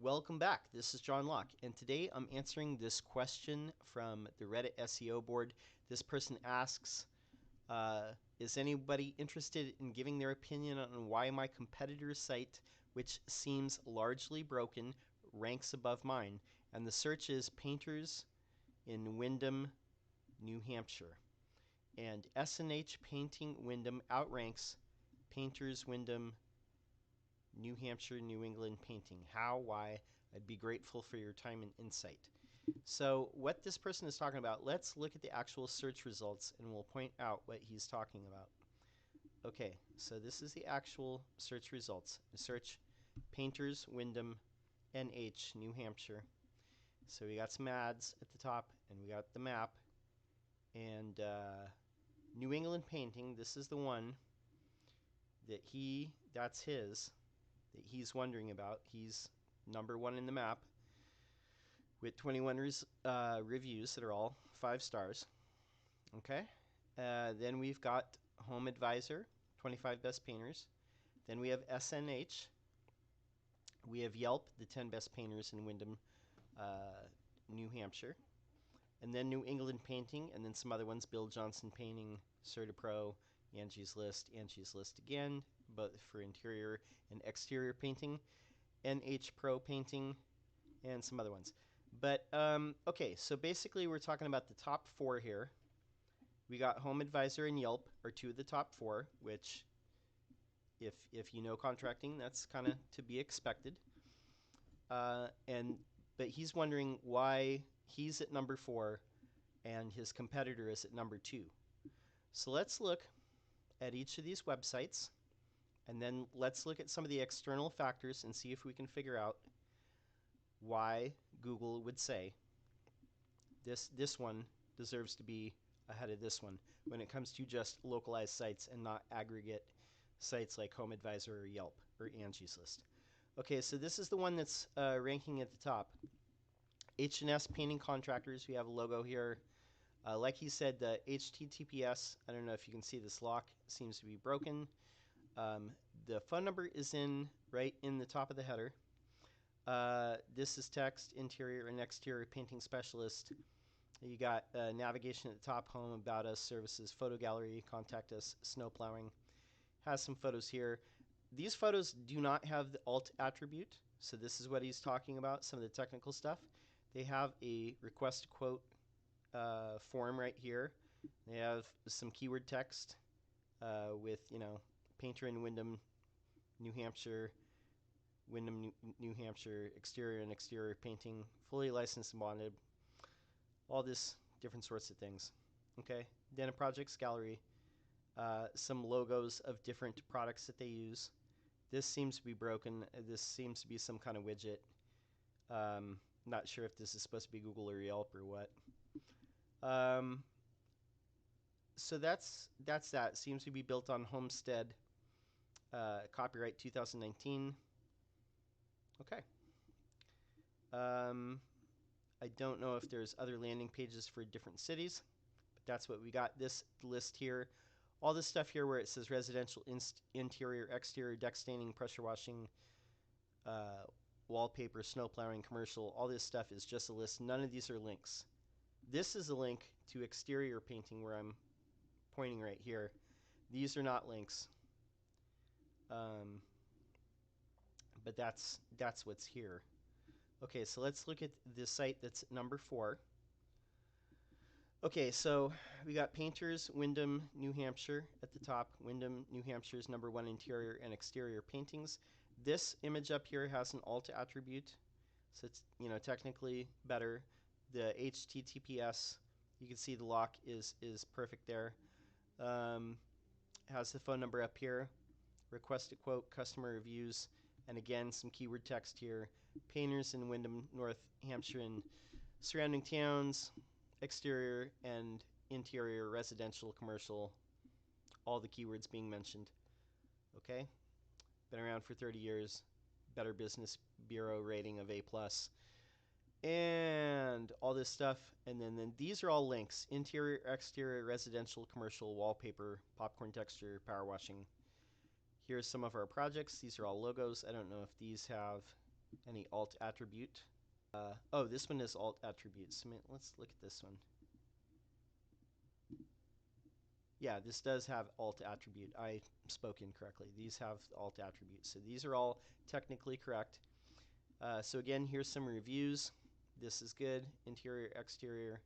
Welcome back. This is John Locke, and today I'm answering this question from the Reddit SEO board. This person asks, is anybody interested in giving their opinion on why my competitor's site, which seems largely broken, ranks above mine? And the search is painters in Windham, New Hampshire. And S&H Painting Windham outranks Painters Windham, New Hampshire, New England Painting. How? Why? I'd be grateful for your time and insight. So what this person is talking about, let's look at the actual search results and we'll point out what he's talking about. Okay, so this is the actual search results. Search Painters Windham, NH, New Hampshire. So we got some ads at the top and we got the map. And New England Painting, this is the one that that's his, that he's wondering about. He's number one in the map with 21 reviews that are all 5 stars. Okay. Then we've got Home Advisor, 25 best painters. Then we have SNH. We have Yelp, the 10 best painters in Windham, New Hampshire. And then New England Painting, and then some other ones, Bill Johnson Painting, CertaPro, Angie's List again, both for interior and exterior painting, NH Pro Painting, and some other ones. But, okay, so basically we're talking about the top 4 here. We got Home Advisor and Yelp are 2 of the top 4, which, if you know contracting, that's kind of to be expected. But he's wondering why he's at number 4 and his competitor is at number 2. So let's look at each of these websites, and then let's look at some of the external factors and see if we can figure out why Google would say this one deserves to be ahead of this one when it comes to just localized sites and not aggregate sites like Home Advisor or Yelp or Angie's List. Okay, so this is the one that's ranking at the top. H&S Painting Contractors, we have a logo here. Like he said, the HTTPS, I don't know if you can see this lock, seems to be broken. The phone number is right in the top of the header. This is text, interior and exterior painting specialist. You got navigation at the top, home, about us, services, photo gallery, contact us, snow plowing. Has some photos here. These photos do not have the alt attribute, so this is what he's talking about, some of the technical stuff. They have a request to quote form right here. They have some keyword text with, painter in Windham, New Hampshire, Windham, New Hampshire, exterior and exterior painting, fully licensed and bonded, all this different sorts of things. Okay, then a projects gallery, some logos of different products that they use. This seems to be broken. This seems to be some kind of widget. Not sure if this is supposed to be Google or Yelp or what. So that's that. Seems to be built on Homestead. Copyright 2019. Okay. I don't know if there's other landing pages for different cities, but that's what we got. This list here, all this stuff here where it says residential, interior, exterior, deck staining, pressure washing, wallpaper, snow plowing, commercial, all this stuff is just a list. None of these are links. This is a link to exterior painting where I'm pointing right here. These are not links. But that's what's here. Okay, so let's look at the site that's number 4. Okay, so we got Painters, Windham, New Hampshire at the top. Windham, New Hampshire's number 1 interior and exterior paintings. This image up here has an alt attribute, so it's technically better. The HTTPS, you can see the lock is perfect there. Has the phone number up here. Request a quote, customer reviews, and again some keyword text here. Painters in Windham, North Hampshire and surrounding towns, exterior and interior, residential, commercial, all the keywords being mentioned. Okay, been around for 30 years, Better Business Bureau rating of A+, and all this stuff. And then these are all links: interior, exterior, residential, commercial, wallpaper, popcorn texture, power washing. Here's some of our projects. These are all logos. I don't know if these have Any alt attribute. Oh, this one is alt attributes. Let's look at this one. Yeah, this does have alt attribute. I spoke incorrectly. These have alt attributes. So these are all technically correct. So again, here's some reviews. This is good. Interior, exterior,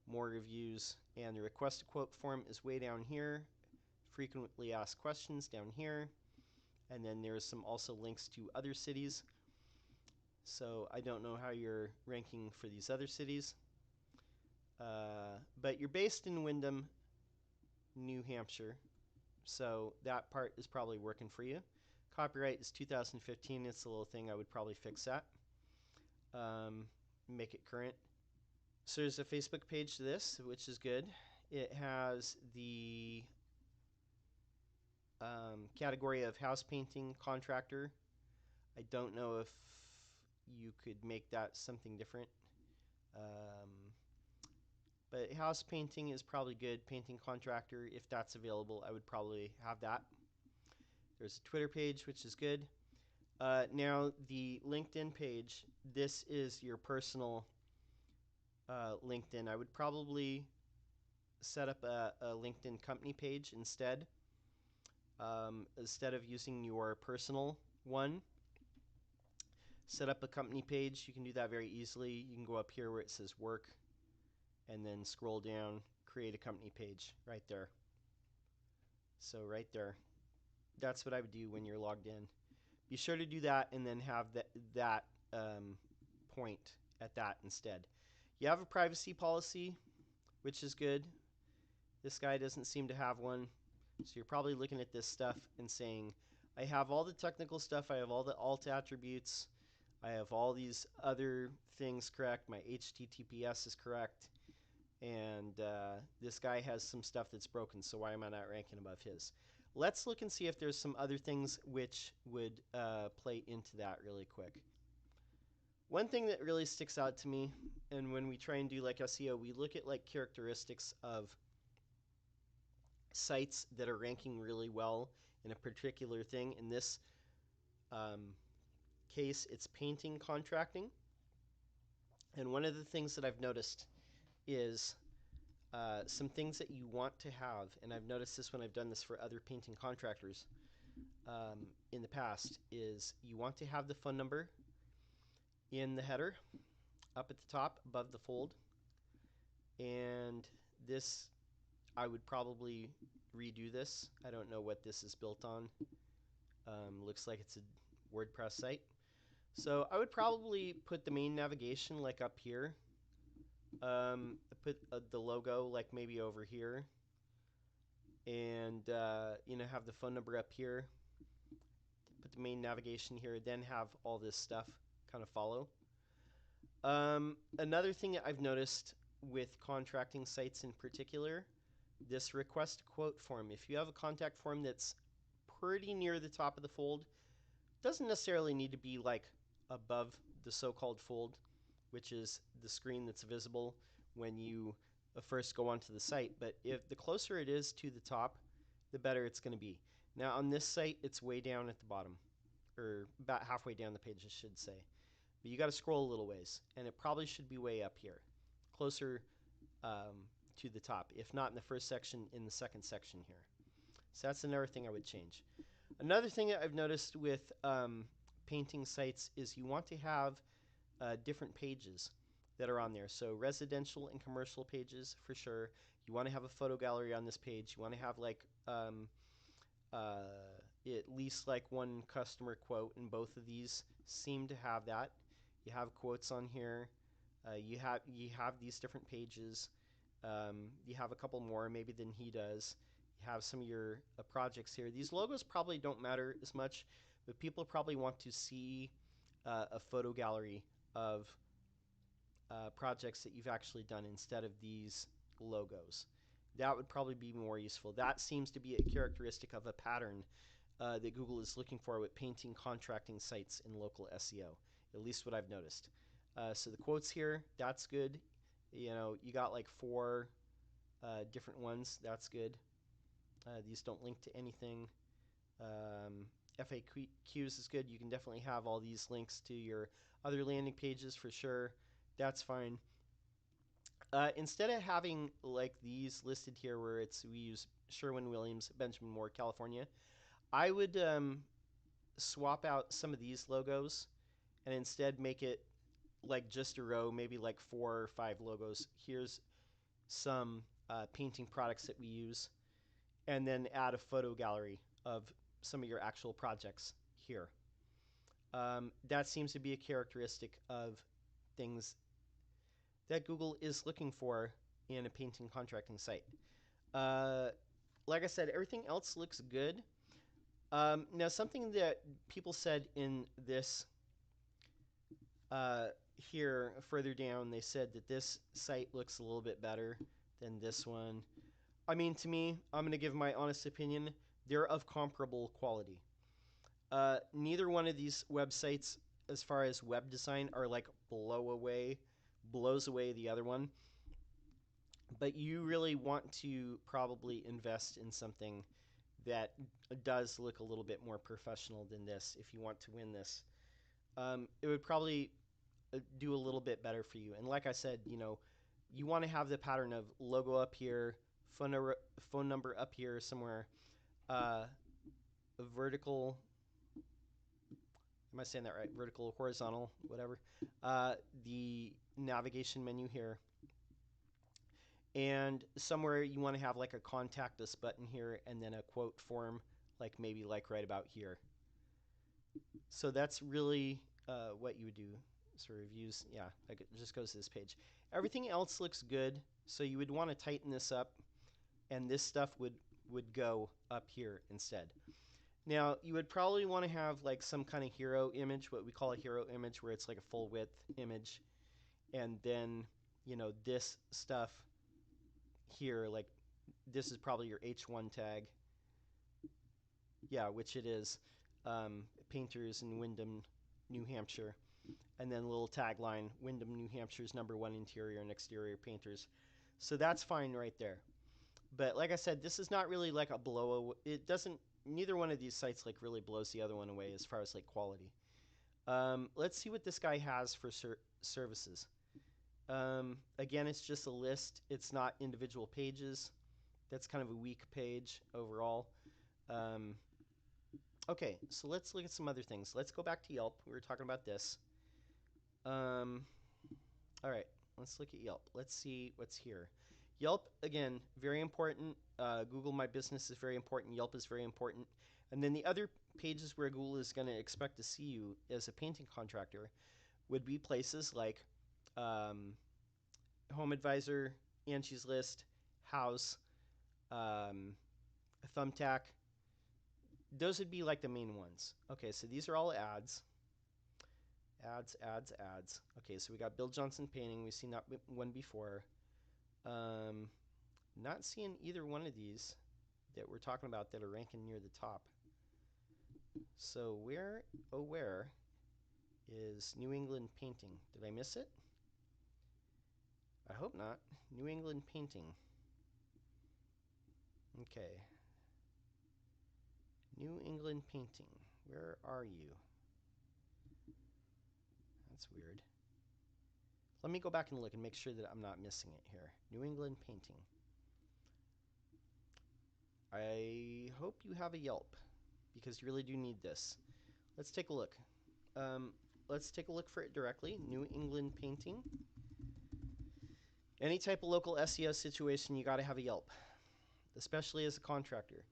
more reviews. And the request a quote form is way down here. Frequently asked questions down here. And then there's some also links to other cities. So I don't know how you're ranking for these other cities. But you're based in Windham, New Hampshire. So that part is probably working for you. Copyright is 2015. It's a little thing I would probably fix that. Make it current. So there's a Facebook page to this, which is good. It has the category of house painting contractor. I don't know if you could make that something different. But house painting is probably good. Painting contractor, if that's available, I would probably have that. There's a Twitter page, which is good. Now, the LinkedIn page, this is your personal LinkedIn. I would probably set up a LinkedIn company page instead of using your personal one. Set up a company page. You can do that very easily. You can go up here where it says work and then scroll down, create a company page right there. So right there. That's what I would do when you're logged in. Be sure to do that and then have that point at that instead. You have a privacy policy, which is good. This guy doesn't seem to have one. So you're probably looking at this stuff and saying, I have all the technical stuff. I have all the alt attributes. I have all these other things correct. My HTTPS is correct. And this guy has some stuff that's broken. So why am I not ranking above his? Let's look and see if there's some other things which would play into that really quick. One thing that really sticks out to me, and when we try and do like SEO, we look at like characteristics of sites that are ranking really well in a particular thing. In this case, it's painting contracting. And one of the things that I've noticed is some things that you want to have, and I've noticed this when I've done this for other painting contractors in the past, is you want to have the phone number in the header up at the top above the fold. And this, I would probably redo this. I don't know what this is built on. Looks like it's a WordPress site. So I would probably put the main navigation like up here. Put the logo like maybe over here, and have the phone number up here. Put the main navigation here, then have all this stuff kind of follow. Another thing that I've noticed with contracting sites in particular, this request quote form. If you have a contact form that's pretty near the top of the fold, doesn't necessarily need to be like above the so-called fold, which is the screen that's visible when you first go onto the site. But if the closer it is to the top, the better it's going to be. Now on this site, it's way down at the bottom, or about halfway down the page, I should say. But you got to scroll a little ways, and it probably should be way up here, closer to the top. If not in the first section, in the second section here. So that's another thing I would change. Another thing that I've noticed with painting sites is you want to have different pages that are on there. So residential and commercial pages for sure. You want to have a photo gallery on this page. You want to have like at least like one customer quote, and both of these seem to have that. You have quotes on here. You have these different pages. You have a couple more maybe than he does. You have some of your projects here. These logos probably don't matter as much, but people probably want to see a photo gallery of projects that you've actually done instead of these logos. That would probably be more useful. That seems to be a characteristic of a pattern that Google is looking for with painting contracting sites in local SEO, at least what I've noticed. So the quotes here, that's good. You got like 4 different ones. That's good. These don't link to anything. FAQs is good. You can definitely have all these links to your other landing pages for sure. That's fine. Instead of having like these listed here where we use Sherwin-Williams, Benjamin Moore, California, I would swap out some of these logos and instead make it like just a row, maybe like 4 or 5 logos. Here's some painting products that we use, and then add a photo gallery of some of your actual projects here. That seems to be a characteristic of things that Google is looking for in a painting contracting site. Like I said, everything else looks good. Now, something that people said in this here further down, they said that this site looks a little bit better than this one. I mean, to me, I'm going to give my honest opinion. They're of comparable quality. Neither one of these websites, as far as web design, are like blows away the other one. But you really want to probably invest in something that does look a little bit more professional than this if you want to win this. It would probably do a little bit better for you. And like I said, you want to have the pattern of logo up here, phone number up here somewhere, a vertical, am I saying that right? Vertical, horizontal, whatever. The navigation menu here. And somewhere you want to have like a contact us button here and then a quote form, like maybe like right about here. So that's really what you would do. Sort of use, yeah, like it just goes to this page. Everything else looks good, so you would want to tighten this up, and this stuff would go up here instead. Now, you would probably want to have like some kind of hero image, what we call a hero image, where it's like a full width image, and then this stuff here, like this is probably your H1 tag. Yeah, which it is. Painters in Windham, New Hampshire. And then a little tagline, Windham, New Hampshire's #1 interior and exterior painters. So that's fine right there. But like I said, this is not really like a it doesn't, neither one of these sites like really blows the other one away as far as like quality. Let's see what this guy has for services. Again, it's just a list. It's not individual pages. That's kind of a weak page overall. Okay, so let's look at some other things. Let's go back to Yelp. We were talking about this. All right, let's look at Yelp. Let's see what's here. Yelp, again, very important. Google My Business is very important. Yelp is very important. And then the other pages where Google is going to expect to see you as a painting contractor would be places like Home Advisor, Angie's List, House, Thumbtack. Those would be like the main ones. Okay, so these are all ads. Ads. Okay, so we got Bill Johnson Painting. We've seen that one before. Not seeing either one of these that we're talking about that are ranking near the top. So where is New England Painting? Did I miss it? I hope not. New England Painting. Okay. New England Painting. Where are you? That's weird. Let me go back and look and make sure that I'm not missing it here. New England Painting. I hope you have a Yelp because you really do need this. Let's take a look. Let's take a look for it directly. New England Painting. Any type of local SEO situation, you got to have a Yelp, especially as a contractor.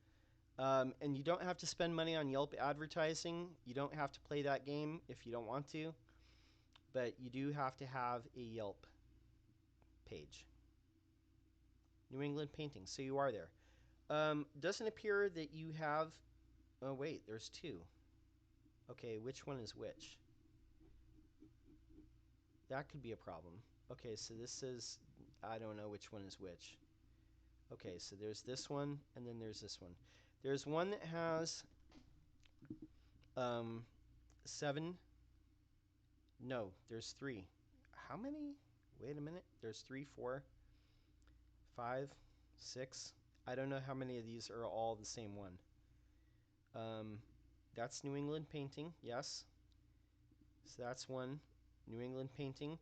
And you don't have to spend money on Yelp advertising. You don't have to play that game if you don't want to. But you do have to have a Yelp page. New England Painting. So you are there. Doesn't appear that you have... Oh, wait. There's two. Okay, which one is which? That could be a problem. Okay, so this is... I don't know which one is which. Okay, so there's this one, and then there's this one. There's one that has 7. No, there's 3. How many? Wait a minute. There's 3, 4, 5, 6. I don't know how many of these are all the same one. That's New England painting, yes. So that's one. New England painting.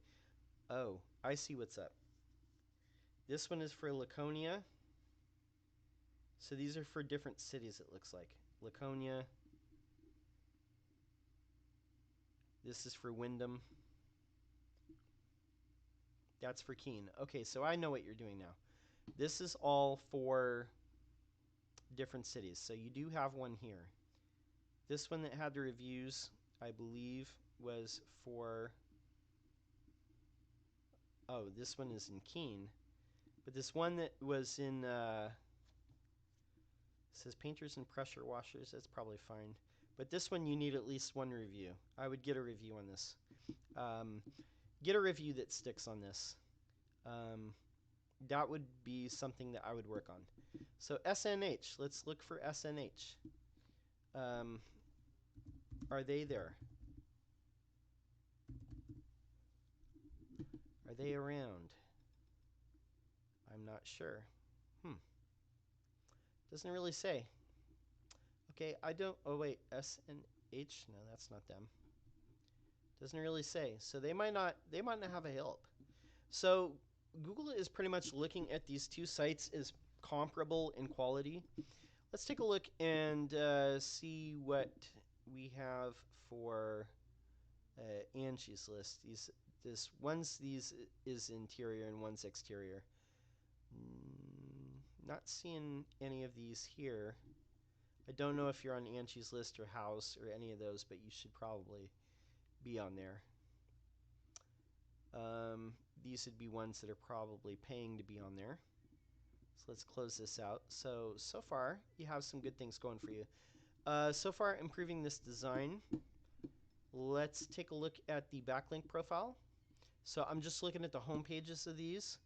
Oh, I see what's up. This one is for Laconia. So these are for different cities, it looks like. Laconia. This is for Wyndham. That's for Keene. Okay, so I know what you're doing now. This is all for different cities. So you do have one here. This one that had the reviews, I believe, was for... Oh, this one is in Keene. But this one that was in... says painters and pressure washers. That's probably fine. But this one you need at least one review. I would get a review on this. Get a review that sticks on this. That would be something that I would work on. So SNH, let's look for SNH. Are they there? Are they around? I'm not sure. Doesn't really say. Okay, I don't... Oh, wait. SNH? No, that's not them. Doesn't really say. So they might not have a Yelp. So Google is pretty much looking at these two sites as comparable in quality. Let's take a look and see what we have for Angie's list. One's is interior and one's exterior. Not seeing any of these here. I don't know if you're on Angie's list or house or any of those, but you should probably be on there. These would be ones that are probably paying to be on there. So let's close this out. So far, you have some good things going for you. So far, improving this design. Let's take a look at the backlink profile. So I'm just looking at the home pages of these.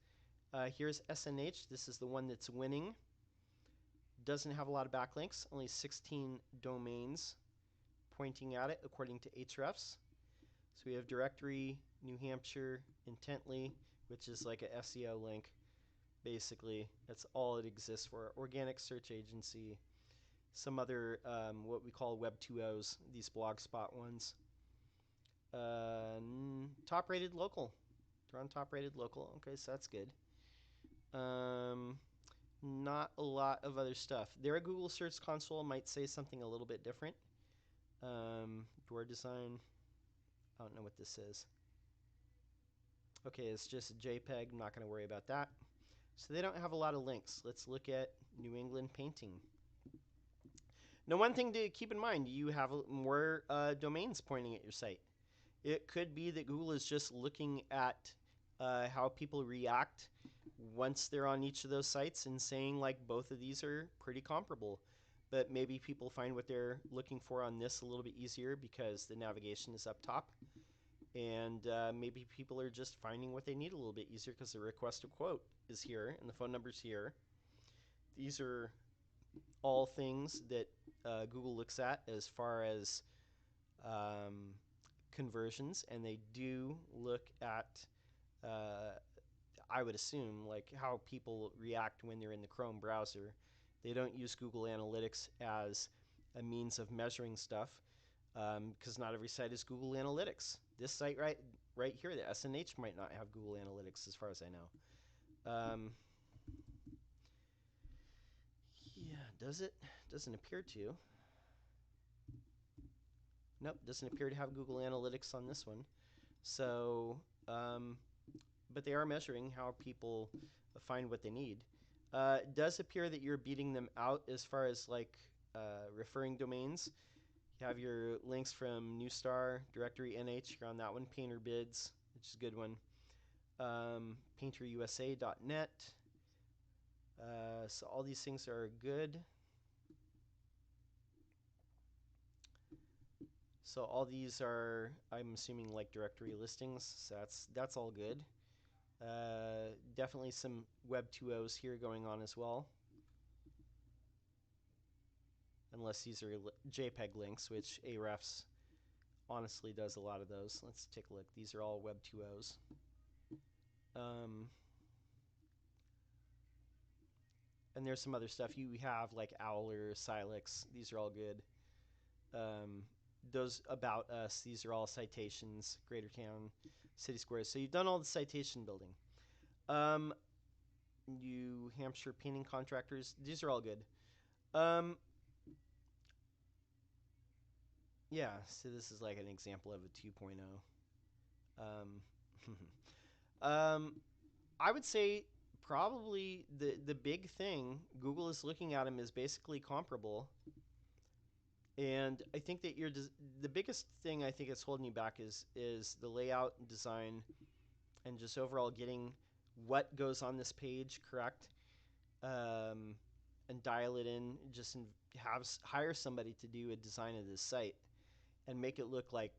Here's SNH. This is the one that's winning. Doesn't have a lot of backlinks, only 16 domains pointing at it according to Ahrefs. So we have directory, New Hampshire, intently, which is like a SEO link. Basically, that's all it exists for. Organic search agency, some other what we call Web 2.0s, these blogspot ones. Top rated local. They're on top rated local. Okay, so that's good. Not a lot of other stuff. Their Google Search Console might say something a little bit different. Door design. I don't know what this is. Okay, it's just a JPEG. I'm not going to worry about that. So they don't have a lot of links. Let's look at New England painting. Now, one thing to keep in mind, you have more domains pointing at your site. It could be that Google is just looking at how people react once they're on each of those sites and saying like both of these are pretty comparable. But maybe people find what they're looking for on this a little bit easier because the navigation is up top. And maybe people are just finding what they need a little bit easier because the request to quote is here and the phone number's here. These are all things that Google looks at as far as conversions, and they do look at, I would assume, like how people react when they're in the Chrome browser. They don't use Google Analytics as a means of measuring stuff because not every site is Google Analytics. This site right here, the SNH, might not have Google Analytics as far as I know. Yeah, does it? Doesn't appear to. Nope, doesn't appear to have Google Analytics on this one. So, but they are measuring how people find what they need. It does appear that you're beating them out as far as like referring domains. You have your links from Newstar, Directory NH, you're on that one. Painter Bids, which is a good one. PainterUSA.net. So all these things are good. So all these are, I'm assuming, like directory listings. So that's all good. Definitely some Web 2.0s here going on as well. Unless these are JPEG links, which Ahrefs honestly does a lot of those. Let's take a look. These are all Web 2.0s. And there's some other stuff. You have like Owler, Silex. These are all good. those about us, these are all citations, Greater Town, City Squares. So you've done all the citation building. New Hampshire painting contractors, these are all good. Yeah, so this is like an example of a 2.0. I would say probably the big thing Google is looking at them is basically comparable, and I think that the biggest thing I think is holding you back is the layout and design, and just overall getting what goes on this page correct, and dial it in. Just hire somebody to do a design of this site and make it look like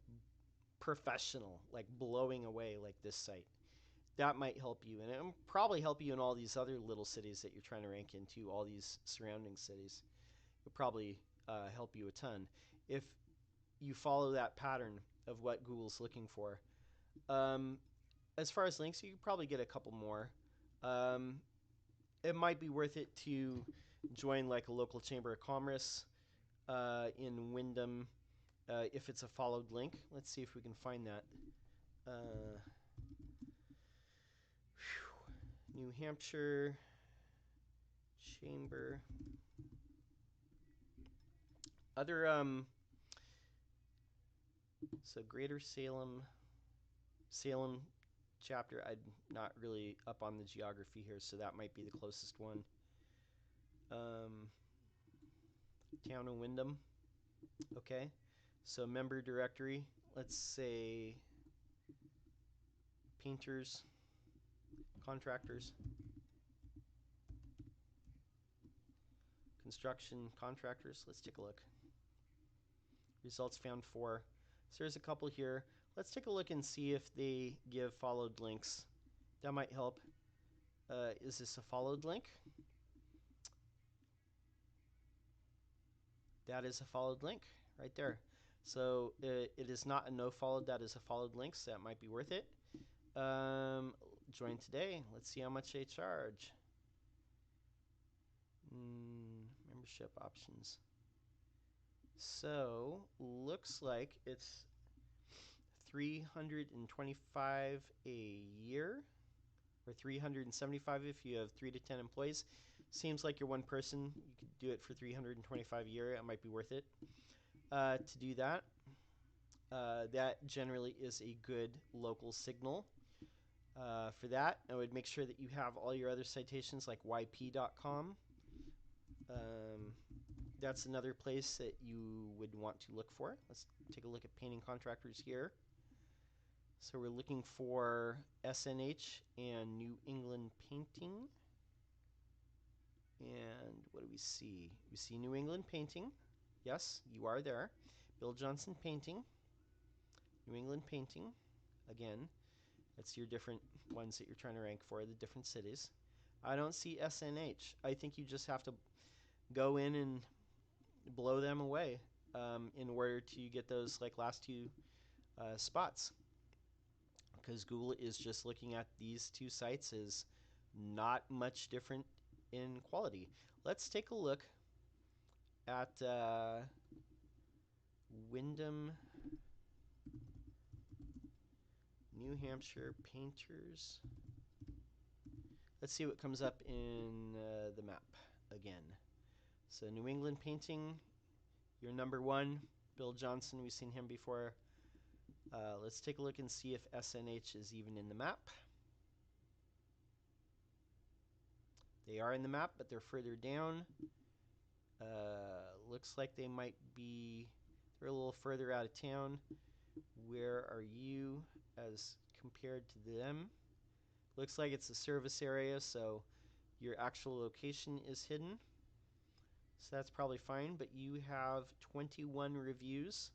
professional, like blowing away like this site. That might help you, and it'll probably help you in all these other little cities that you're trying to rank into, all these surrounding cities. It'll probably help you a ton if you follow that pattern of what Google's looking for. As far as links, you could probably get a couple more. It might be worth it to join like a local chamber of commerce in Wyndham if it's a followed link. Let's see if we can find that. New Hampshire Chamber. Other so Greater Salem chapter. I'm not really up on the geography here, so that might be the closest one. Town of Wyndham. Okay, so member directory. Let's say painters, contractors, construction contractors. Let's take a look. Results found 4. So there's a couple here. Let's take a look and see if they give followed links. That might help. Is this a followed link? That is a followed link right there. So it is not a no followed. That is a followed link. So that might be worth it. Join today. Let's see how much they charge. Membership options. So looks like it's $325 a year, or $375 if you have 3 to 10 employees. Seems like you're one person. You could do it for $325 a year. It might be worth it to do that. That generally is a good local signal. For that, I would make sure that you have all your other citations like yp.com. That's another place that you would want to look for. Let's take a look at painting contractors here. So we're looking for SNH and New England Painting. And what do we see? We see New England Painting. Yes, you are there. Bill Johnson Painting. New England Painting. Again, that's your different ones that you're trying to rank for, the different cities. I don't see SNH. I think you just have to go in and blow them away in order to get those like last 2 spots, because Google is just looking at these 2 sites as not much different in quality. Let's take a look at Wyndham, New Hampshire painters. Let's see what comes up in the map again. So New England Painting, you're number 1. Bill Johnson, we've seen him before. Let's take a look and see if SNH is even in the map. They are in the map, but they're further down. Looks like they might be, they're a little further out of town. Where are you as compared to them? Looks like it's a service area, so your actual location is hidden. So that's probably fine, but you have 21 reviews,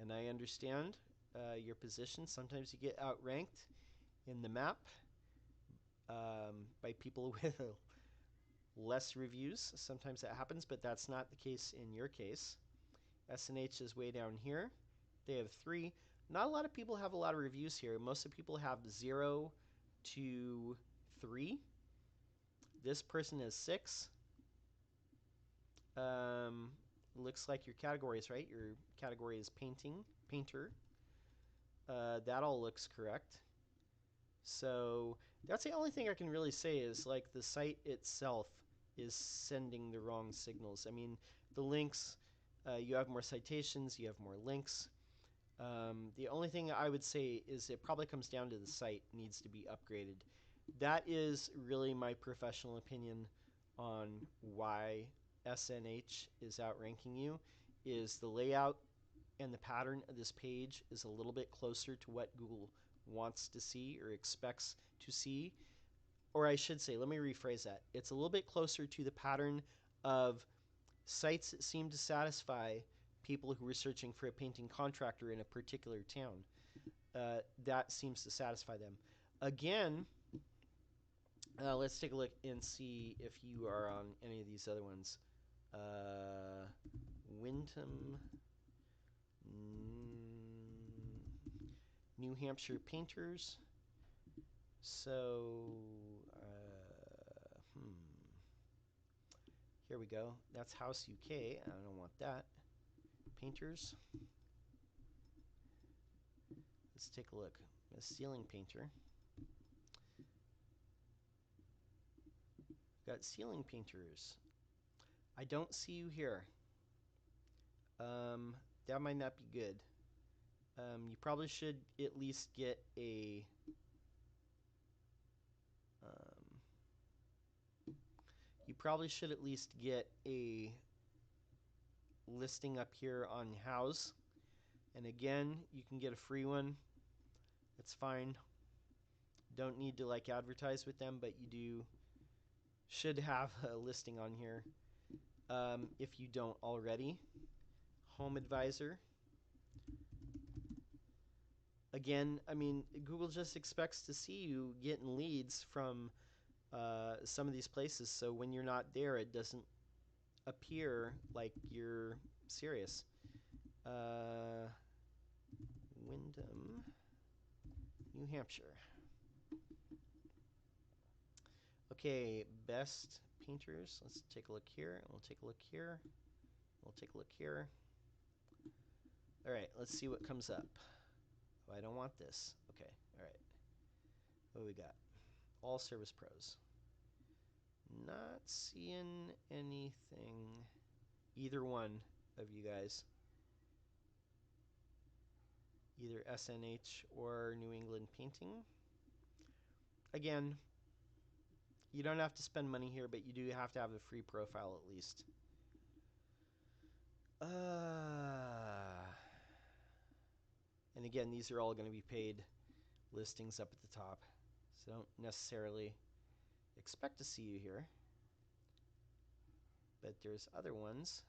and I understand your position. Sometimes you get outranked in the map by people with less reviews. Sometimes that happens, but that's not the case in your case. SNH is way down here. They have 3. Not a lot of people have a lot of reviews here. Most of the people have 0 to 3. This person has 6. looks like your categories, right? Your category is painter. That all looks correct. So that's the only thing I can really say is like the site itself is sending the wrong signals. I mean, the links, you have more citations, you have more links. The only thing I would say is it probably comes down to the site needs to be upgraded. That is really my professional opinion on why SNH is outranking you, is the layout and the pattern of this page is a little bit closer to what Google wants to see or expects to see. Or I should say, let me rephrase that. It's a little bit closer to the pattern of sites that seem to satisfy people who are searching for a painting contractor in a particular town. That seems to satisfy them. Again, let's take a look and see if you are on any of these other ones. Wyndham, New Hampshire Painters. So, here we go. That's House UK. I don't want that. Painters. Let's take a look. A ceiling painter. Got ceiling painters. I don't see you here. That might not be good. You probably should at least get a listing up here on House. And again, you can get a free one. It's fine. Don't need to like advertise with them, but you should have a listing on here if you don't already. Home Advisor. Again, I mean, Google just expects to see you getting leads from some of these places, so when you're not there, it doesn't appear like you're serious. Wyndham, New Hampshire. Okay, best painters. Let's take a look here. We'll take a look here. We'll take a look here. All right, let's see what comes up. Oh, I don't want this. Okay, all right. What do we got? All Service Pros. Not seeing anything. Either one of you guys. Either SNH or New England Painting. Again, you don't have to spend money here, but you do have to have a free profile at least. And again, these are all going to be paid listings up at the top. So don't necessarily expect to see you here. But there's other ones.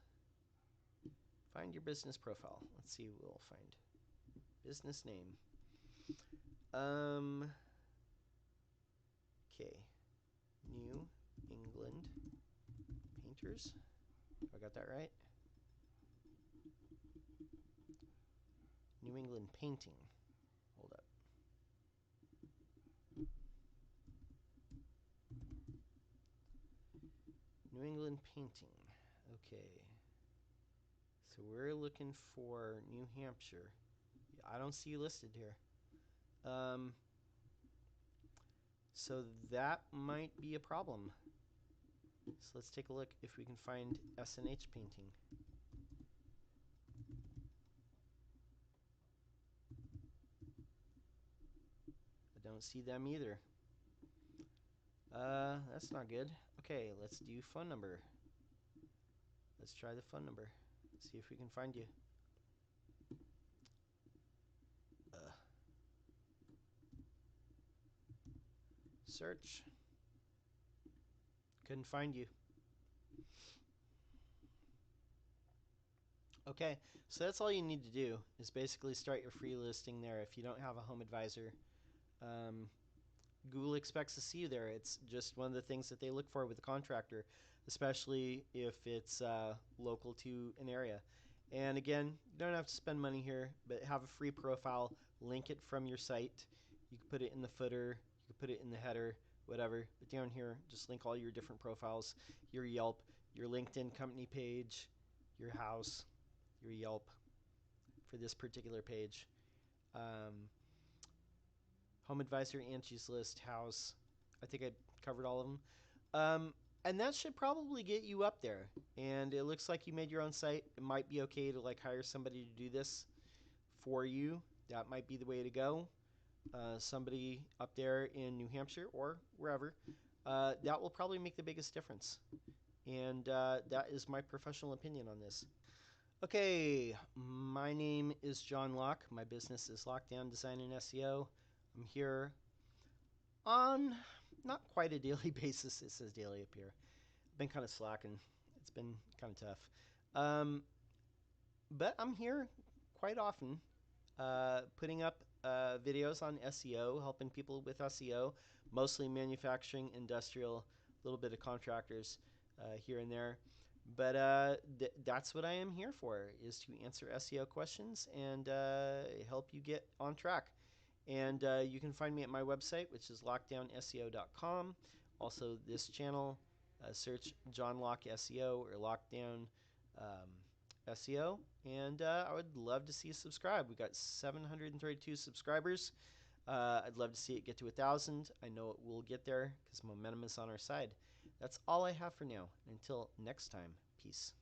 Find your business profile. Let's see what we'll find. Business name. Okay. New England Painters. I got that right? New England Painting. Hold up. New England Painting. Okay. So we're looking for New Hampshire. I don't see you listed here. So that might be a problem. So let's take a look if we can find SNH Painting. I don't see them either. That's not good. Okay, let's do phone number. Let's try the phone number. See if we can find you. Search. Couldn't find you. Okay, so that's all you need to do is basically start your free listing there. If you don't have a home advisor, Google expects to see you there. It's just one of the things that they look for with a contractor, especially if it's local to an area. And again, you don't have to spend money here, but have a free profile, link it from your site. You can put it in the footer, you can put it in the header, whatever. But down here, just link all your different profiles, your Yelp, your LinkedIn company page, your house, your Yelp for this particular page. Um, Home Advisor, Angie's List, House. I think I covered all of them. And that should probably get you up there. And it looks like you made your own site. It might be okay to like hire somebody to do this for you. That might be the way to go. Somebody up there in New Hampshire or wherever. That will probably make the biggest difference. And that is my professional opinion on this. Okay, my name is John Locke. My business is Lockdown Design and SEO. I'm here on not quite a daily basis. It says daily up here. I've been kind of slacking. It's been kind of tough. Um, but I'm here quite often putting up videos on SEO, helping people with SEO, mostly manufacturing, industrial, a little bit of contractors here and there. But that's what I am here for, is to answer SEO questions and help you get on track. And you can find me at my website, which is lockdownseo.com. Also, this channel, search John Locke SEO or Lockdown SEO. And I would love to see you subscribe. We've got 732 subscribers. I'd love to see it get to 1,000. I know it will get there because momentum is on our side. That's all I have for now. Until next time, peace.